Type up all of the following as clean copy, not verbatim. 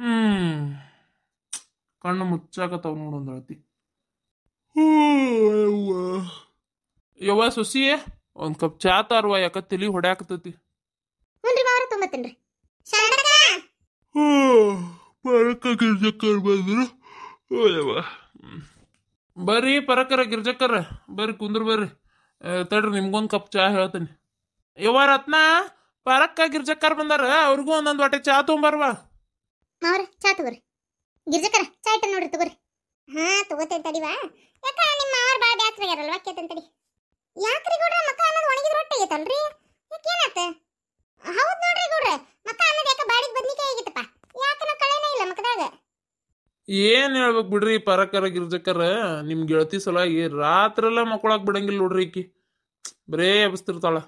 ಹ್ಮ್ ಕಣ್ಣು ಮುಚ್ಚಾಕತ್ತಾವ ನೋಡೊಂದಳತಿ. ಯವ್ವ ಸೊಸಿ ಒಂದ್ ಕಪ್ ಚಾ ತಾರ್ವ, ಯಾಕ ತಲಿ ಹೊಡ್ಯಾಕತತಿ. ಹುನ್ರಿ ಮಾವರ ತುಂಬತ್ತೇನ್ರಿ. ಗಿರ್ಜಕ್ಕರ್ ಬಂದ್ರು. ಬರ್ರಿ ಪರಕರ ಗಿರ್ಜಕ್ಕರ ಬರ್ರಿ ಕುಂದ್ರ ಬರ್ರಿ. ತಡ್ರಿ ನಿಮ್ಗೊಂದ್ ಕಪ್ ಚಾ ಹೇಳ್ತೀನಿ. ಯವ್ವ ರತ್ನ, ಪರಕ್ಕ ಗಿರ್ಜಕ್ಕರ್ ಬಂದಾರ, ಅವ್ರಿಗೂ ಒಂದೊಂದ್ ವಾಟೆ ಚಾ ತೊಗೊಂಬರ್ವ. ಮಾವರ ಚಾ ತಗೋರಿ. ಗಿರ್ಜಕ್ಕರ ಚಾ ಇಟ್ಟ ನೋಡ್ರಿ ತಗೋರಿ. ಹಾ ತಗೋತೇನೆ ತಡಿವಾ. ಯಾಕ ನಿಮ್ಮ ಮಾವರ್ ಬಾಳ ಬ್ಯಾಸ್ರ ಆಗ್ಯಾರಲ್ವಾ, ಕೇತನ್ ತಡಿ. ಯಾಕ್ರಿ ಗೌಡ್ರ ಮಕ್ಕ ಅನ್ನೋದು ಒಣಗಿದ ರೊಟ್ಟಿ ಆಗೈತಲ್ರಿ, ಯಾಕೇನಾತ? ಹೌದ್ ನೋಡ್ರಿ ಗೌಡ್ರ, ಮಕ್ಕ ಅನ್ನೋದು ಯಾಕ ಬಾಡಿಗೆ ಬದ್ನಿಕಾಯಿ ಆಗೈತಪ್ಪ, ಯಾಕನ ಕಳೆನೇ ಇಲ್ಲ ಮಕ್ಕದಾಗ. ಏನ್ ಹೇಳ್ಬೇಕು ಬಿಡ್ರಿ ಪರಕರ ಗಿರ್ಜಕ್ಕರ, ನಿಮ್ ಗೆಳತಿ ಸಲುವಾಗಿ ರಾತ್ರೆಲ್ಲ ಮಕ್ಕಳಾಕ್ ಬಿಡಂಗಿಲ್ಲ ನೋಡ್ರಿ. ಈಕಿ ಬರೇ ಎಬ್ಸ್ತಿರ್ತಾಳ.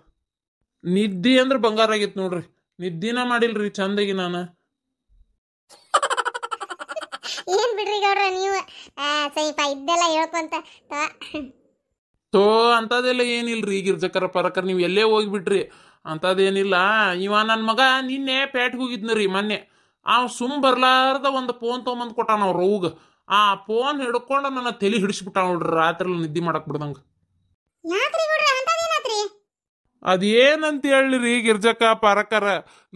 ನಿದ್ದಿ ಅಂದ್ರ ಬಂಗಾರ ಆಗೈತ್ ನೋಡ್ರಿ, ನಿದ್ದಿನ ಮಾಡಿಲ್ರಿ ಚಂದಾಗಿ ನಾನು. ಏನ್ ಬಿಡ್ರಿ ಗೌಡ್ರ ನೀವು, ಸ್ವಲ್ಪ ಇದ್ದೆಲ್ಲ ಹೇಳ್ಕೊಂತ ತೋ ಅಂತದೆಲ್ಲ ಏನಿಲ್ರಿ ಗಿರ್ಜಕ್ಕರ ಪರಕರ್, ನೀವ್ ಎಲ್ಲೇ ಹೋಗ್ಬಿಟ್ರಿ ಅಂತದೇನಿಲ್ಲ. ಇವ ನನ್ ಮಗ ನಿನ್ನೆ ಪೇಟ್ಗೆ ಹೋಗಿದ್ನರಿ ಮೊನ್ನೆ. ಸುಮ್ ಬರ್ಲಾರ್ದ ಒಂದು ಫೋನ್ ತೊಗೊಂಬಂದ್ ಕೊಟ್ಟಾನ ಅವ್ರ ಅವ್ಗ. ಆ ಫೋನ್ ಹಿಡ್ಕೊಂಡ ನನ್ನ ತಲೆ ಹಿಡಿಸ್ಬಿಟ್ಟ ನೋಡ್ರಿ, ರಾತ್ರಿ ನಿದ್ದಿ ಮಾಡಕ್ ಬಿಡ್ದಂಗ. ಅದೇನಂತ ಹೇಳಿರಿ ಗಿರ್ಜಕ್ಕ ಪರಕರ,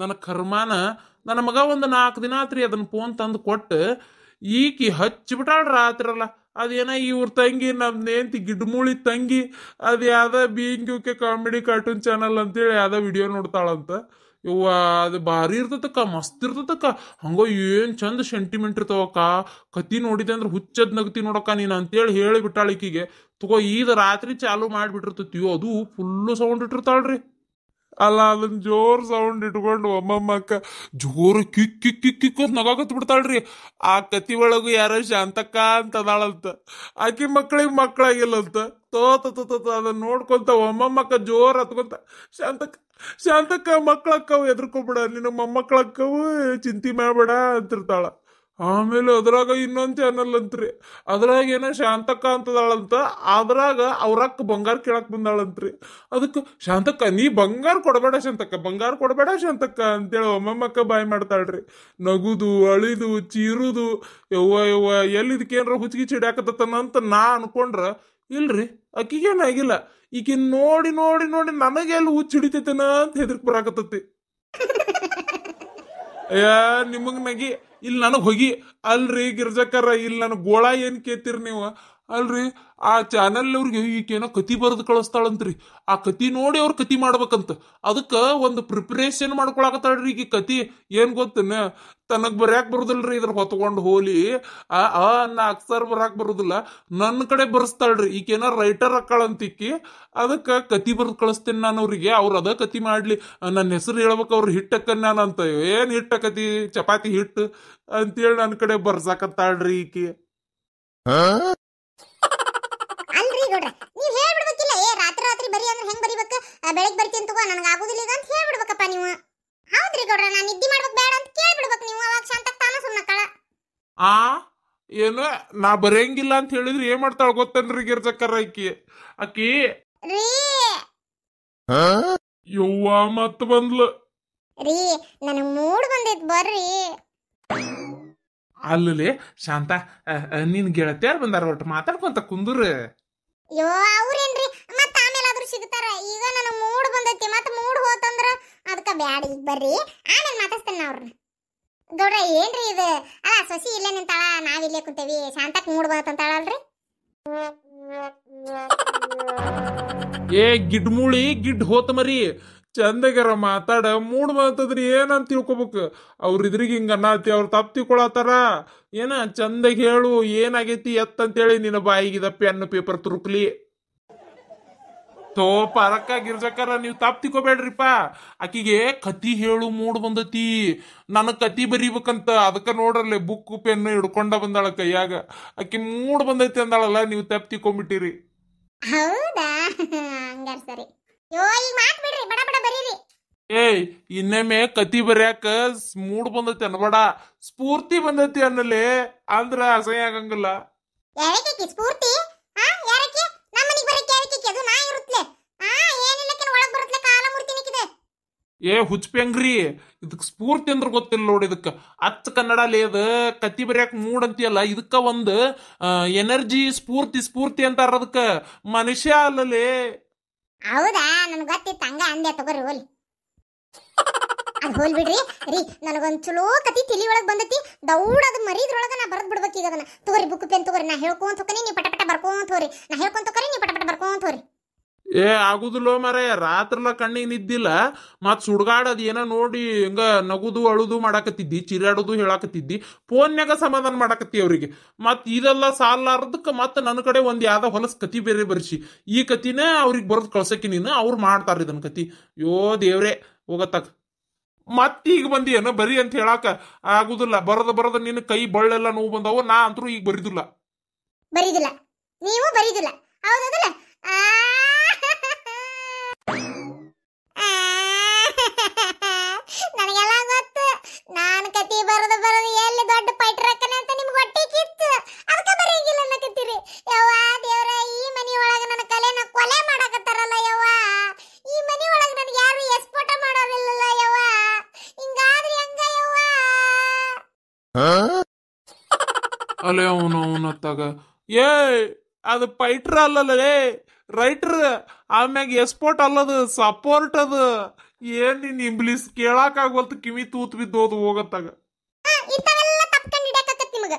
ನನ್ನ ಕರ್ಮಾನ ನನ್ನ ಮಗ ಒಂದು 4 ದಿನ ಆತ್ರಿ ಅದನ್ನ ಫೋನ್ ತಂದು ಕೊಟ್ಟು ಈಕಿ ಹಚ್ಚಿಬಿಟ್ಟಾಳ್ರಿ ರಾತ್ರಿಲ್ಲ. ಅದೇನ ಇವ್ರ ತಂಗಿ ನಮ್ದೇಂತಿ ಗಿಡ್ಮೂಳಿ ತಂಗಿ, ಅದು ಯಾವ್ದ BNK ಕಾಮಿಡಿ ಕಾರ್ಟೂನ್ ಚಾನಲ್ ಅಂತೇಳಿ ಯಾವ್ದ ವಿಡಿಯೋ ನೋಡ್ತಾಳಂತ. ಇವ್ವ ಅದು ಭಾರಿ ಇರ್ತತಕ್ಕ, ಮಸ್ತ್ ಇರ್ತತಕ್ಕ. ಹಂಗ ಏನ್ ಚಂದ ಸೆಂಟಿಮೆಂಟ್ ಇರ್ತಾವಕ್ಕ. ಕತಿ ನೋಡಿದೆ ಅಂದ್ರೆ ಹುಚ್ಚದ್ ನಗತಿ ನೋಡಕ್ಕ ನೀನು ಅಂತೇಳಿ ಹೇಳಿಬಿಟ್ಟಾಳ ಈಕಿಗೆ. ತಗೋ ಈದ ರಾತ್ರಿ ಚಾಲು ಮಾಡಿಬಿಟ್ಟಿರ್ತತಿಯೋ, ಅದು ಫುಲ್ಲು ಸೌಂಡ್ ಇಟ್ಟಿರ್ತಾಳ್ರಿ. ಅಲ್ಲ ಅದನ್ನ ಜೋರ್ ಸೌಂಡ್ ಇಟ್ಕೊಂಡು ಒಮ್ಮಕ್ಕ ಜೋರು ಕಿಕ್ ಕಿಕ್ ಕಿಕ್ ಕಿಕ್ ಅಂತ ನಗಾಕತ್ ಬಿಡ್ತಾಳ್ರಿ. ಆ ಕತಿ ಒಳಗು ಯಾರೋ ಶಾಂತಕ್ಕ ಅಂತ ಅದಾಳಂತ, ಆಕಿ ಮಕ್ಳಿಗೆ ಮಕ್ಳಾಗಿಲ್ಲಂತ. ಅದನ್ನ ನೋಡ್ಕೊಂತ ಒಮ್ಮಕ್ಕ ಜೋರ್ ಹತ್ಕೊಂತ ಶಾಂತಕ್ಕ ಶಾಂತಕ್ಕ ಮಕ್ಳಕ್ಕವು ಎದ್ರಕೋಬೇಡ, ನಿನ್ನ ಮೊಮ್ಮಕ್ಳಕ್ಕವು ಚಿಂತೆ ಮಾಡ್ಬೇಡ ಅಂತಿರ್ತಾಳ. ಆಮೇಲೆ ಅದ್ರಾಗ ಇನ್ನೊಂದ್ ಚಾನಲ್ ಅಂತ್ರಿ, ಅದ್ರಾಗ ಏನೋ ಶಾಂತಕ್ಕ ಅಂತದಾಳಂತ. ಅದ್ರಾಗ ಅವ್ರಕ್ಕ ಬಂಗಾರ ಕೇಳಕ್ ಬಂದಾಳಂತ್ರಿ. ಅದಕ್ಕೆ ಶಾಂತಕ್ಕ ನೀ ಬಂಗಾರ ಕೊಡಬೇಡ ಶಾಂತಕ್ಕ, ಬಂಗಾರ ಕೊಡಬೇಡ ಶಾಂತಕ್ಕ ಅಂತೇಳಿ ಒಮ್ಮಕ್ಕ ಬಾಯ್ ಮಾಡ್ತಾಳ್ರಿ. ನಗುದು ಅಳಿದು ಚೀರುದು, ಯವ್ವ ಎಲ್ಲಿದಕ್ಕೇನ್ರ ಹುಚ್ಚಿಗೆ ಚಿಡ್ಯಾಕತ್ತನಂತ ನಾ ಅನ್ಕೊಂಡ್ರ ಇಲ್ರಿ, ಅಕ್ಕಿಗೇನಾಗಿಲ್ಲ. ಈಗಿನ ನೋಡಿ ನೋಡಿ ನೋಡಿ ನನಗೆಲ್ಲಿ ಹುಚ್ಚ ಹಿಡಿತೈತೇನ ಅಂತ ಹೆದರ್ಕ್ ಬರಾಕತ್ತತಿ. ನಿಮಗ್ ನಗಿ ಇಲ್ಲಿ ನನಗ್ ಹೋಗಿ. ಅಲ್ರಿ ಗಿರ್ಜಕ್ಕರ, ಇಲ್ಲಿ ನನಗ್ ಗೋಳ ಏನ್ ಕೇಳ್ತೀರಿ ನೀವು? ಅಲ್ರಿ ಆ ಚಾನಲ್ ಅವ್ರಿಗೆ ಈಗೇನೋ ಕತಿ ಬರೆದು ಕಳಿಸ್ತಾಳಂತ್ರಿ. ಆ ಕತಿ ನೋಡಿ ಅವ್ರ ಕತಿ ಮಾಡ್ಬೇಕಂತ. ಅದಕ್ಕ ಒಂದು ಪ್ರಿಪರೇಷನ್ ಮಾಡ್ಕೊಳಕತ್ತಾಳ್ರಿ ಈಗ. ಕತಿ ಏನ್ ಗೊತ್ತನ, ತನಗ್ ಬರ್ಯಾಕ್ ಬರುದಿಲ್ರಿ ಇದ್ರ ಹೊತ್ಕೊಂಡು ಹೋಲಿ ಅನ್ನ ಅಕ್ಸರ್ ಬರಾಕ್ ಬರುದಿಲ್ಲ, ನನ್ನ ಕಡೆ ಬರ್ಸ್ತಾಳ್ರಿ. ಈಕೇನ ರೈಟರ್ ಅಕ್ಕಾಳಂತಿಕ್ಕಿ. ಅದಕ್ಕ ಕತಿ ಬರ್ದು ಕಳಿಸ್ತೇನೆ ನಾನು ಅವ್ರಿಗೆ, ಅವ್ರು ಅದ ಕತಿ ಮಾಡ್ಲಿ. ನನ್ನ ಹೆಸರು ಹೇಳ್ಬೇಕು, ಅವ್ರು ಹಿಟ್ಟಕ್ಕ ನಾನಂತ. ಏನ್ ಹಿಟ್ಟ ಕತಿ, ಚಪಾತಿ ಹಿಟ್ಟು ಅಂತೇಳಿ ನನ್ನ ಕಡೆ ಬರ್ಸಾಕತ್ತಾಳ್ರಿ ಈಕಿ. ಅಲ್ರಿ ಗೌಡ್ರ, ನೀವ್ ಹೇಳ್ಬಿಡ್ಬೇಕಿಲ್ಲ, ರಾತ್ರಿ ರಾತ್ರಿ ಬರಿ ಅಂದ್ರೆ ಹೆಂಗ್ ಬರಿಬೇಕ, ಬೆಳಗ್ಗೆ ಬರ್ತೀನಿ ತಗೋ ನನಗೆ ಆಗುದಿಲ್ಲ ಈಗ ಅಂತ ಹೇಳ್ಬಿಡ್ಬೇಕಪ್ಪ ನೀವು. ಹೌದ್ರಿ ಗೌಡ್ರ, ನಾನು ನಿದ್ದಿ ಮಾಡ್ಬೇಕು ಬೇಡ ಅಂತ ಕೇಳ್ಬಿಡ್ಬೇಕು ನೀವು. ಅವಾಗ ಶಾಂತಕ್ ತಾನ ಸುಮ್ನಕ್ಕಳ. ಏನು ನಾ ಬರೆಯಂಗಿಲ್ಲ ಅಂತ ಹೇಳಿದ್ರೆ ಏನ್ ಮಾಡ್ತಾಳ ಗೊತ್ತನ್ರಿ ಗಿರ್ಜಕ್ಕರ ಆಕಿ ರೀ ಯವ್ವ ಮತ್ ಬಂದ್ಲು ರೀ, ನನಗ್ ಮೂಡ್ ಬಂದೈತ್ ಬರ್ರಿ. ಅಲ್ಲಿ ಶಾಂತ, ನಿನ್ ಗೆಳತಿಯಾರು ಬಂದಾರ, ಒಟ್ಟು ಮಾತಾಡ್ಕೊಂತ ಕುಂದ್ರ. ಯೋ ಅವ್ರೇನ್ರಿ, ಮತ್ತ ಆಮೇಲೆ ಆದ್ರೂ ಸಿಗ್ತಾರ. ಈಗ ನನಗ್ ಮೂಡ್ ಬಂದೈತಿ, ಮತ್ತ ಮೂಡ್ ಹೋತಂದ್ರ ಅದಕ್ಕ ಬ್ಯಾಡ, ಈಗ ಬರ್ರಿ ಆಮೇಲೆ ಮಾತಾಡ್ತೇನೆ ಅವ್ರನ್ನ. ಗೌಡ್ರ ಏನ್ರಿ ಇದು? ಅಲ್ಲ ಸೊಸಿ ಇಲ್ಲೇ ನಿಂತಾಳ, ನಾವಿಲ್ಲೇ ಕುಂತೇವಿ, ಶಾಂತಕ್ ಮೂಡ್ ಬಂತಂತಾಳಲ್ರಿ. ಏ ಗಿಡ್ಮೂಳಿ ಗಿಡ್ ಹೋತ ಮರಿ, ಚಂದಗಾರ ಮಾತಾಡ. ಮೂಡ್ ಬಂತಂದ್ರಿ ಏನಂತ ತಿಳ್ಕೊಬೇಕು. ಅವ್ರ ಇದ್ರಿಗೆ ಹಿಂಗ ಅನ್ನತಿ, ಅವ್ರು ತಪ್ಪು ತಿಳ್ಕೊಳತಾರ. ಏನ ಚಂದಾಗ ಹೇಳು ಏನಾಗೈತಿ ಎತ್ತಂತೇಳಿ ನಿನ್ನ ಬಾಯಿಗಿದ ಪೆನ್ ಪೇಪರ್ ತುರುಕ್ಲಿ. ತೋ ಪರಕ್ಕ ಗಿರ್ಜಕ್ಕರ, ನೀವು ತಪ್ಪು ತಿಳ್ಕೊಬೇಡ್ರಿಪ್ಪ. ಆಕಿಗೆ ಕತಿ ಹೇಳು ಮೂಡ್ ಬಂದತಿ, ನನಗ್ ಕತಿ ಬರೀಬೇಕಂತ. ಅದಕ್ಕ ನೋಡ್ರಲ್ಲೇ ಬುಕ್ ಪೆನ್ ಹಿಡ್ಕೊಂಡ ಬಂದಾಳ ಕೈಯಾಗ. ಆಕಿ ಮೂಡ್ ಬಂದೈತಿ ಅಂದಾಳಲ್ಲ, ನೀವು ತಪ್ಪು ತಿಳ್ಕೊಂಬಿಟ್ಟಿರಿ. ಹೌದಾ, ಹಂಗಾರ ಸರಿ. ಯೋ ಈಗ ಮಾತ್ ಬಿಡ್ರಿ, ಬಡ ಬಡ ಬರೀರಿ. ಏಯ್ ಇನ್ನೊಮ್ಮೆ ಕತಿ ಬರ್ಯಾಕ ಮೂಡ್ ಬಂದೈತಿ ಅನ್ಬೇಡ, ಸ್ಫೂರ್ತಿ ಬಂದೈತಿ ಅನ್ನಲೇ, ಅಂದ್ರ ಅಸಹ್ಯ ಆಗಂಗಿಲ್ಲ. ಯಾರಕ್ಕೆ ಸ್ಫೂರ್ತಿ? ಯಾರಕ್ಕೆ ನಮ್ಮನಿಗೆ ಬರಕ್ಕೆ ಯಾರಕ್ಕೆ? ಅದು ನಾ ಇರುತ್ತಲೆ. ಏನಿಲ್ಲಕ್ಕೆ ಒಳಗ್ ಬರುತ್ತಲೆ, ಕಾಲ ಮೂರ್ತಿ ನಿಕ್ಕಿದೆ. ಏ ಹುಚ್ಚಪೆಂಗ್ರಿ, ಇದಕ್ ಸ್ಫೂರ್ತಿ ಅಂದ್ರ ಗೊತ್ತಿಲ್ಲ ನೋಡಿ. ಇದಕ್ಕ ಅಚ್ಚ ಕನ್ನಡಲಿ ಅದ ಕತಿ ಬರ್ಯಾಕ ಮೂಡ್ ಅಂತೀಯಲ್ಲ, ಇದಕ್ಕ ಒಂದು ಎನರ್ಜಿ ಸ್ಫೂರ್ತಿ ಸ್ಫೂರ್ತಿ ಅಂತಾರ. ಅದಕ್ಕ ಮನುಷ್ಯ ಅಲ್ಲಲೇ. ಹೌದಾ, ನನ್ಗೆ ಗೊತ್ತಿತ್ತು, ಹಂಗ ಅಂದೆ. ತಗೋರಿ ಹೋಲಿ, ಅದು ಹೋಲ್ ಬಿಡ್ರಿ ರೀ. ನನಗೊಂದು ಚಲೋ ಕತಿ ತಿಳಿ ಒಳಗೆ ಬಂದೈತಿ. ದೌಡದು ಮರಿದ್ರೊಳಗೆ ನಾ ಬರೆದು ಬಿಡ್ಬೇಕು ಈಗ ಅದನ್ನ. ತಗೋರಿ ಬುಕ್ ಪೆನ್ ತಗೋರಿ, ನಾ ಹೇಳ್ಕೊಂತ ಹೋಗ್ತೀನಿ, ನೀವು ಪಟ ಪಟ ಬರ್ಕೊಂತ ಹೋರಿ. ನಾ ಹೇಳ್ಕೊಂತ ಹೋಗ್ರಿ, ನೀವು ಪಟ ಪಟ ಬರ್ಕೊಂತ ಹೋರಿ. ಏ ಆಗುದಿಲ್ಲೋ ಮಾರಾಯ, ರಾತ್ರಿಲ್ಲ ಕಣ್ಣಿಗೆ ನಿದ್ದಿಲ್ಲ. ಮತ್ ಸುಡ್ಗಾಡದ್ ಏನೋ ನೋಡಿ ಹಿಂಗ ನಗುದು ಅಳುದು ಮಾಡಾಕತ್ತಿದ್ದಿ, ಚಿರಾಡುದು ಹೇಳಾಕತ್ತಿದ್ದಿ, ಫೋನ್ಯಾಗ ಸಮಾಧಾನ ಮಾಡಾಕತ್ತಿ ಅವ್ರಿಗೆ. ಮತ್ ಇದೆಲ್ಲ ಸಾಲಾರ್ದಕ್ಕ ಮತ್ ನನ್ನ ಕಡೆ ಒಂದ್ ಯಾವ್ದೋ ಹೊಲಸ್ ಕತಿ ಬೇರೆ ಬರ್ಸಿ, ಈ ಕತಿನೇ ಅವ್ರಿಗೆ ಬರೆದು ಕಳ್ಸಕ್ಕೆ ನೀನು, ಅವ್ರು ಮಾಡ್ತಾರ ಇದನ್ ಕತಿ. ಯೋ ದೇವ್ರೆ ಹೋಗತ್ತಾಗ. ಮತ್ತೀಗ ಬಂದಿ ಏನೋ ಬರಿ ಅಂತ ಹೇಳಾಕ ಆಗುದಿಲ್ಲ. ಬರದ ನಿನ್ನ ಕೈ ಬಳ್ಳೆಲ್ಲ ನೋವು ಬಂದವ. ನಾ ಅಂತರೂ ಈಗ ಬರಿದಿಲ್ಲ. ನೀವು ಬರೀದಿಲ್ಲ, ಹೌದಲ್ಲ? ನನಗೆಲ್ಲ ಗೊತ್ತು. ನಾನು ಕತಿ ಬರೋದು ಎಲ್ಲಿ ದೊಡ್ಡ ಪೈಟ್ರಕ್ಕನೆ ಅಂತ ನಿಮ್ಗೆ ಹೊಟ್ಟೆ ಕಿತ್ತು, ಅದಕ್ಕೆ ಬರೆಯಂಗಿಲ್ಲ ಅನ್ನಕತ್ತೀರಿ. ಯವ್ವ ದೇವ್ರ, ಈ ಮನಿ ಒಳಗೆ ನನ್ನ ಕಲೆನ ಕೊಲೆ ಮಾಡಕತ್ತಾರಲ್ಲ ಯವ್ವ. ಈ ಮನಿ ಒಳಗೆ ನನಗೆ ಯಾರು ಎಸ್ಪೋಟ ಮಾಡೋದಿಲ್ಲಲ್ಲ ಯವ್ವ. ಹಿಂಗಾದ್ರೆ ಹೆಂಗ ಯವ್ವ? ಅಲ್ಲೇ ಅವನತ್ತಾಗ ಏ ಅದು ಪೈಟ್ರ ಅಲ್ಲಲ್ಲೇ, ರೈಟರ್. ಆಮ್ಯಾಗ ಎಸ್ಪೋರ್ಟ್ ಅಲ್ಲದು, ಸಪೋರ್ಟ್ ಅದು. ಏನ್ ನಿನ್ ಇಂಗ್ಲೀಷ್ ಕೇಳಾಕ ಆಗೋಲ್ತು, ಕಿವಿ ತೂತ್ ಬಿದ್ದೋದು ಹೋಗತ್ತಾಗ. ಇಂತವೆಲ್ಲ ತಪ್ಕೊಂಡು ಹಿಡಿಯಕತ್ತ ನಿಮಗ.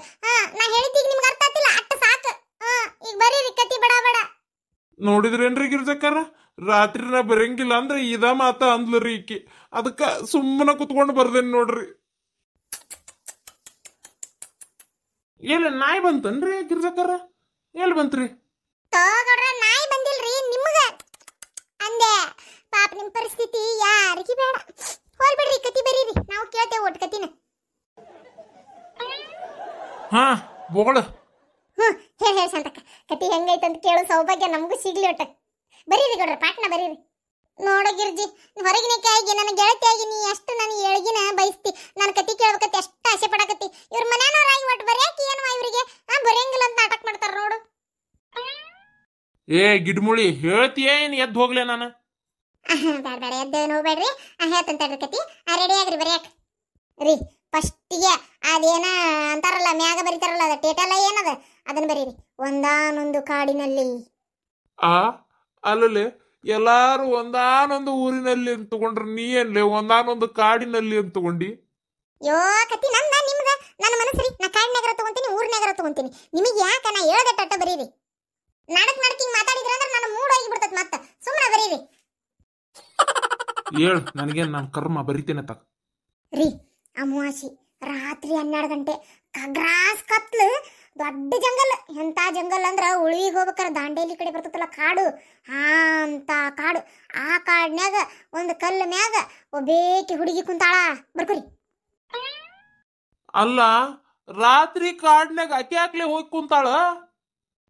ನಾ ಹೇಳಿದ್ದೀಗ ನಿಮ್ಗೆ ಅರ್ಥ ಆತಿಲ್ಲ, ಅಟ್ಟ ಸಾಕು. ಈಗ ಬರೀರಿ ಕತಿ ಬಡ ಬಡ. ನೋಡಿದ್ರೇನ್ರಿ ಗಿರ್ಜಕ್ಕಾರ, ರಾತ್ರಿನ ಬರಂಗಿಲ್ಲ ಅಂದ್ರೆ ಇದ ಮಾತ ಅಂದ್ಲರಿ ಈಕಿ. ಅದಕ್ಕ ಸುಮ್ಮನೆ ಕುತ್ಕೊಂಡು ಬರ್ದೇನ್ ನೋಡ್ರಿ. ಏನ ನಾಯಿ ಬಂತನ್ರಿ ಗಿರ್ಜಕ್ಕಾರ? ಎಲ್ಲಿ ಬಂತ್ರಿ? ತೋಗಡ್ರ, ನಾಯಿ ಬಂದಿಲ್ರಿ ನಿಮ್ಗ ಅಂದೆ. ಪಾಪ ನಿಮ್ ಪರಿಸ್ಥಿತಿ ಯಾರಿಗೆ ಬೇಡ. ಹೋಲ್ ಬಿಡ್ರಿ, ಕತಿ ಬರೀರಿ, ನಾವು ಕೇಳ್ತೇವೆ ಒಟ್ಟು ಕತಿನ. ಹಾ ಬೋಳ. ಹೇಳಿ ಶಾಂತಕ್ಕ, ಕತಿ ಹೆಂಗೈತಂತ ಕೇಳೋ ಸೌಭಾಗ್ಯ ನಮಗೂ ಸಿಗ್ಲಿ ಒಟ್ಟ. ಬರೀರಿ ಗೌಡ್ರ, ಪಾಟ್ನ ಬರೀರಿ. ನೋಡ ಗಿರ್ಜಿ, ಹೊರಗಿನ ಕಾಯಿಗೆ ನನ್ನ ಗೆಳತಿಯಾಗಿ ನೀ ಎಷ್ಟು ನನಗೆ ಎಳಗಿನ ಬಯಸ್ತಿ. ನಾನು ಕತಿ ಕೇಳ್ಬೇಕತ್ತಿ ಅಷ್ಟು ಆಸೆ ಪಡಕತ್ತಿ. ಇವ್ರ ಮನೆಯವ್ರಾಗಿ ಒಟ್ಟು ಬರೆಯಾಕಿ ಏನು ಇವರಿಗೆ ಬರೆಯಂಗಿಲ್ಲ ಅಂತ ನಾಟಕ ಮಾಡ್ತಾರ ನೋಡು. ಏ ಗಿಡ್ಮುಳಿ, ಹೇಳ್ತೀಯ ಏನ್ ಎದ್ದು ಹೋಗ್ಲೆ ನಾನು? ಬೇಡ ಎದ್ದು ನೋಡ್ಬೇಡ್ರಿ. ಹೇಳ್ತಂತಾಡ್ರಿ ಕತಿ. ರೆಡಿ ಆಗ್ರಿ ಬರೆಯಾಕ ರೀ. ಫಸ್ಟಿಗೆ ಅದೇನ ಅಂತಾರಲ್ಲ, ಮ್ಯಾಗ ಬರೀತಾರಲ್ಲ, ಅದ ಟೇಟಲ್ಲ ಏನದ, ಅದನ್ನ ಬರೀರಿ. ಒಂದಾನೊಂದು ಕಾಡಿನಲ್ಲಿ. ಅಲ್ಲಲ್ಲಿ ಎಲ್ಲಾರು ಒಂದಾನೊಂದು ಊರಿನಲ್ಲಿ ಅಂತ ತಗೊಂಡ್ರ, ನೀ ಏನ್ಲೆ ಒಂದಾನೊಂದು ಕಾಡಿನಲ್ಲಿ ಅಂತ ತಗೊಂಡಿ? ಯೋ ಕತಿ ನಂದ ನಿಮ್ಗ ನನ್ನ ಮನಸ್ಸರಿ. ನಾ ಕಾಡಿನಾಗರ ತಗೊಂತೀನಿ, ಊರಿನಾಗರ ತಗೊಂತೀನಿ. ನಿಮಗೆ ಯಾಕ ನಾ ಹೇಳ್ದೆ ಟಟ್ಟ ಬರೀರಿ. ನಾಡಕ್ ಹಿಂಗ್ ಮಾತಾಡಿದ್ರ ಅಂದ್ರೆ ನನ್ನ ಮೂಡ್ ಹೋಗಿ ಬಿಡ್ತದ. ಮತ್ತ ಸುಮ್ಮನೆ ಬರೀರಿ. ಹೇಳ್, ನನಗೇನ್ ನನ್ನ ಕರ್ಮ ಬರಿತೇನೆ ತಗ ರೀ. ಅಮಾವಾಸಿ ರಾತ್ರಿ 12 ಗಂಟೆ, ಗ್ರಾಸ್ ಕತ್ಲು, ದೊಡ್ಡ ಜಂಗಲ್. ಎಂತ ಜಂಗಲ್ ಅಂದ್ರ ಉಳಿಗೆ ಹೋಗ್ಬೇಕಾರ ದಾಂಡೇಲಿ ಕಡೆ ಬರ್ತದಲ್ಲ ಕಾಡು, ಅಂತ ಕಾಡು. ಆ ಕಾಡ್ನ್ಯಾಗ ಒಂದು ಕಲ್ಲು ಮ್ಯಾಗ ಒಬ್ಬೇಕಿ ಹುಡುಗಿ ಕುಂತಾಳ. ಬರ್ಕೋರಿ. ಅಲ್ಲ, ರಾತ್ರಿ ಕಾಡ್ನ್ಯಾಗ ಅಕ್ಕಿ ಹಾಕ್ಲೆ ಹೋಗಿ ಕುಂತಾಳ?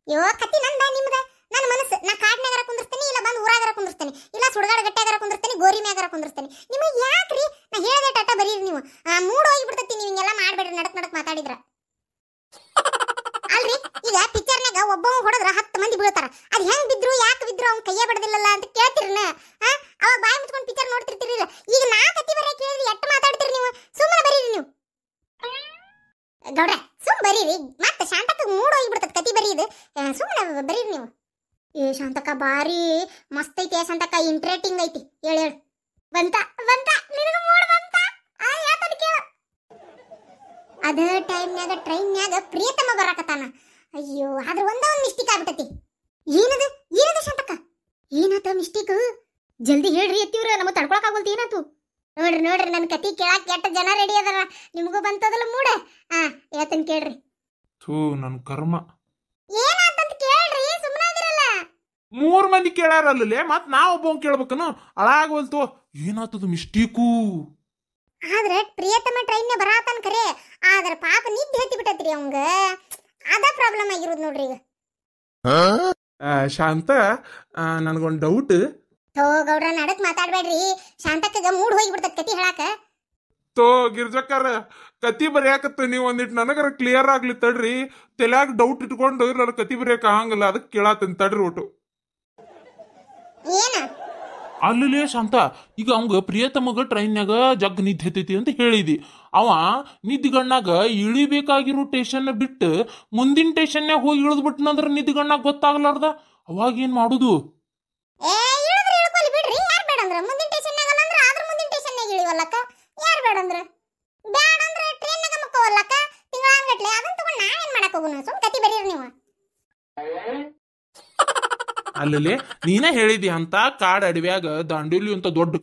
ಯೋ ಕತಿ ನಂದ ನಿಮ್ದ. ನನ್ನ ಮನಸ್ಸು. ನಾ ಕಾಡ್ನ್ಯಾಗರ ಕುಂದಿರ್ತೀನಿ, ಇಲ್ಲ ಬಂದು ಊರಾಗರ ಕುಂದಿರ್ತೀನಿ, ಇಲ್ಲ ಸುಡಗಾಡ ಗಟ್ಟ್ಯಾಗರ ಕುಂದಿರ್ತೀನಿ, ಗೋರಿ ಮ್ಯಾಗರ ಕುಂದಿರ್ತೀನಿ. ನಿಮಗೆ ಯಾಕ್ರಿ? ನಾ ಹೇಳ್ದೆ ಟಟ ಬರೀರಿ. ನೀವು ಮೂಡ್ ಹೋಗಿ ಬಿಡ್ತೈತಿ. ನೀವು ಹಿಂಗೆಲ್ಲ ಮಾಡ್ಬೇಡ್ರಿ, ನಡಕ್ ಮಾತಾಡಿದ್ರ. ಅಲ್ರಿ, ಈಗ ಪಿಕ್ಚರ್ನಾಗ ಒಬ್ಬ ಹೊಡೆದ್ರ 10 ಮಂದಿ ಬೀಳ್ತಾರ. ಅದ್ ಹೆಂಗ್ ಬಿದ್ರು, ಯಾಕೆ ಬಿದ್ರು, ಅವ್ನ ಕೈಯೇ ಬಡದಿಲ್ಲಲ್ಲ ಅಂತ ಕೇಳ್ತಿರನ? ಅವಾಗ ಬಾಯಿ ಮುಚ್ಕೊಂಡು ಪಿಕ್ಚರ್ ನೋಡ್ತಿರ್ತೀರಿಲ್ಲ. ಈಗ ನಾ ಕತಿ ಬರೀ ಕೇಳಿದ್ರಿ, ಎಟ್ಟು ಮಾತಾಡ್ತೀರಿ ನೀವು? ಸುಮ್ಮನೆ ಬರೀರಿ ನೀವು ಗೌಡ್ರ, ಸುಮ್ ಬರೀರಿ. ಮತ್ತೆ ಶಾಂತಕ್ಕ ಮೂಡ್ ಹೋಗಿ ಬಿಡ್ತದ ಕತಿ ಬರೀದು. ಸುಮ್ಮನೆ ಬರೀರಿ ನೀವು. ಏ ಶಾಂತಕ್ಕ ಭಾರಿ ಮಸ್ತ್ ಐತಿ. ಶಾಂತಕ್ಕ ಇಂಟ್ರೆಸ್ಟಿಂಗ್ ಐತಿ. ಹೇಳು ಬಂತ ನಿನಗೆ ಮೂಡ್ ಬಂತ? ಯಾತದ ಕೇಳ. ಅದ ಟೈಮ್ನ್ಯಾಗ ಟ್ರೈನ್ಯಾಗ ಪ್ರಿಯತಮ ಬರಾಕತ್ತಾನ. ಅಯ್ಯೋ, ಆದ್ರ ಒಂದ ಮಿಸ್ಟೇಕ್ ಆಗ್ಬಿಟ್ಟತಿ. ಏನದು ಶಾಂತಕ್ಕ? ಏನಾತ ಮಿಸ್ಟೇಕ್? ಜಲ್ದಿ ಹೇಳ್ರಿ ಎತ್ತಿವ್ರ, ನಮಗ್ ತಡ್ಕೊಳಕ್ ಆಗೋಲ್ತಿ. ಏನಾತು? ನೋಡ್ರಿ ನನ್ನ ಕತಿ ಕೇಳಾಕ ಎಷ್ಟು ಜನ ರೆಡಿ ಅದಾರ. ನಿಮಗೂ ಬಂತದಲ್ಲ ಮೂಡ. ಹೇಳ್ತೇನೆ ಕೇಳ್ರಿ. ನನ್ ಕರ್ಮ. ಏನಾತಂತ ಕೇಳ್ರಿ, ಸುಮ್ಮನಾಗಿರಲ್ಲ. 3 ಮಂದಿ ಕೇಳಾರಲ್ಲೇ, ಮತ್ ನಾ ಒಬ್ಬ ಕೇಳ್ಬೇಕನು? ಅಳಾಗೋಲ್ತು. ಏನಾತದ ಮಿಸ್ಟೇಕು? ಆದ್ರೆ ಪ್ರಿಯತಮ ಟ್ರೈನ್ ಬರಾತನ್ ಖರೆ, ಆದ್ರ ಪಾಪ ನಿದ್ದೆ ಹತ್ತಿ ಬಿಟ್ಟತ್ರಿ ಅವಂಗ. ಅದ ಪ್ರಾಬ್ಲಮ್ ಆಗಿರೋದು ನೋಡ್ರಿ ಈಗ. ಶಾಂತ, ನನಗೊಂದು ಡೌಟ್. ಗೌಡ್ರ, ನಡಕ್ ಮಾತಾಡ್ಬೇಡ್ರಿ. ಶಾಂತಕ್ಕಗ ಮೂಡ್ ಹೋಗಿ ಬಿಡ್ತದ ಕತಿ ಹೇಳಾಕ. ಗಿರ್ಜಕ್ಕಾರ, ಕತಿ ಬರೆಯಾಕತ್ತ ನೀವು ಒಂದಿಟ್ಟು ನನಗರ ಕ್ಲಿಯರ್ ಆಗ್ಲಿ ತಡ್ರಿ. ತಲ್ಯಾಗ ಡೌಟ್ ಇಟ್ಕೊಂಡು ನನ್ನ ಕತಿ ಬರೆಯಕ ಆಗಂಗಿಲ್ಲ, ಅದಕ್ಕೆ ಕೇಳಾತನ್ ತಡ್ರಿ ಒಟ್ಟು. ಏನ ಅಲ್ಲಲೇ ಶಾಂತ, ಈಗ ಅವಂಗ ಪ್ರಿಯತಮಗ ಟ್ರೈನ್ಯಾಗ ಜಗ್ ನಿದ್ದೆ ಹತ್ತೈತಿ ಅಂತ ಹೇಳಿದಿ. ಅವ ನಿದ್ದಿಗಣ್ಣಾಗ ಇಳಿಬೇಕಾಗಿರೋ ಸ್ಟೇಷನ್ ಬಿಟ್ಟು ಮುಂದಿನ ಸ್ಟೇಷನ್ಯಾಗ ಹೋಗಿ ಇಳಿದ್ಬಿಟ್ನಂದ್ರ ನಿದ್ದಿಗಣ್ಣಾಗ ಗೊತ್ತಾಗ್ಲಾರ್ದ ಅವಾಗ ಏನ್ ಮಾಡುದು? ಏ ಇಳಿದ್ರೆ ಇಳ್ಕೊಲಿ ಬಿಡ್ರಿ, ಯಾರು ಬೇಡಂದ್ರ ಮುಂದಿನ ಸ್ಟೇಷನ್ಯಾಗ ಅಲ್ಲಂದ್ರ ಆದ್ರ ಮುಂದಿನ ಸ್ಟೇಷನ್ಯಾಗ ಇಳಿವಲ್ಲಕ್ಕ, ಯಾರು ಬೇಡಂದ್ರ ಬ್ಯಾಡಂದ್ರ ಟ್ರೈನ್ನಾಗ ಮಕ್ಕವಲ್ಲಕ್ಕ ತಿಂಗಳಾನ್ಗಟ್ಲೆ. ಅದನ್ನ ತಗೊಂಡು ನಾವೇನ್ ಮಾಡಕ್ ಹೋಗುನು? ಸುಮ್ ಕತಿ ಬರೀರಿ ನೀವು. ಅಲ್ಲಲೇ ನೀನೇ ಹೇಳಿದಿ ಅಂತ ಕಾಡ್ ಅಡವ್ಯಾಗ ದಾಂಡೇಲಿ ಅಂತ ದೊಡ್ಡ